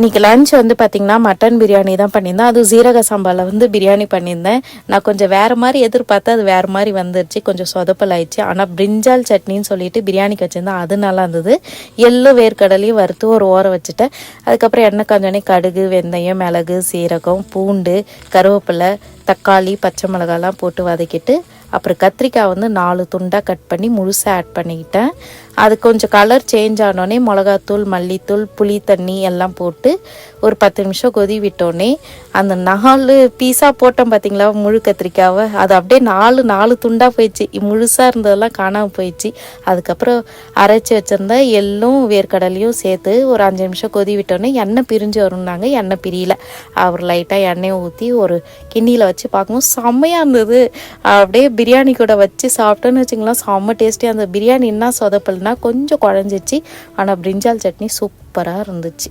இன்றைக்கி லன்ச் வந்து பார்த்திங்கன்னா மட்டன் பிரியாணி தான் பண்ணியிருந்தேன். அதுவும் ஜீரக சம்பாவில் வந்து பிரியாணி பண்ணியிருந்தேன். நான் கொஞ்சம் வேறு மாதிரி எதிர்பார்த்தேன், அது வேறு மாதிரி வந்துருச்சு, கொஞ்சம் சொதப்பல் ஆயிடுச்சு. ஆனால் பிரிஞ்சால் சட்னின்னு சொல்லிட்டு பிரியாணிக்கு வச்சுருந்தேன், அது நல்லா இருந்தது. எள்ளு வேர்க்கடலையும் வறுத்து ஒரு ஓரம் வச்சுட்டேன். அதுக்கப்புறம் எண்ணெய் காஞ்சோடனே கடுகு, வெந்தயம், மிளகு, சீரகம், பூண்டு, கருவேப்பிலை, தக்காளி, பச்சை மிளகாலாம் போட்டு வதக்கிட்டு அப்புறம் கத்திரிக்காய் வந்து 4 துண்டாக கட் பண்ணி முழுசாக ஆட் பண்ணிக்கிட்டேன். அது கொஞ்சம் கலர் சேஞ்ச் ஆனோடனே மிளகாத்தூள், மல்லித்தூள், புளி தண்ணி எல்லாம் போட்டு ஒரு 10 நிமிஷம் கொதி விட்டோடனே அந்த 4 பீஸாக போட்டோம் பார்த்திங்களா முழு கத்திரிக்காவை, அது அப்படியே 4 துண்டாக போயிடுச்சு. முழுசாக இருந்ததெல்லாம் காணாமல் போயிடுச்சு. அதுக்கப்புறம் அரைச்சி வச்சுருந்தா எள்ளும் வேர்க்கடலையும் சேர்த்து ஒரு 5 நிமிஷம் கொதி விட்டோடனே எண்ணெய் பிரிஞ்சு வரும்னாங்க. எண்ணெய் பிரியல. அவர் லைட்டாக எண்ணெயை ஊற்றி ஒரு கிண்ணியில் வச்சு பார்க்கும்போது செம்மையாக இருந்தது. அப்படியே பிரியாணி கூட வச்சு சாப்பிட்டோன்னு வச்சுங்களேன், செம்ம டேஸ்டியாக இருந்தது. பிரியாணி என்ன சொதப்பல்னா கொஞ்சம் குழஞ்சிச்சு, ஆனால் பிரிஞ்சால் சட்னி சூப்பராக இருந்துச்சு.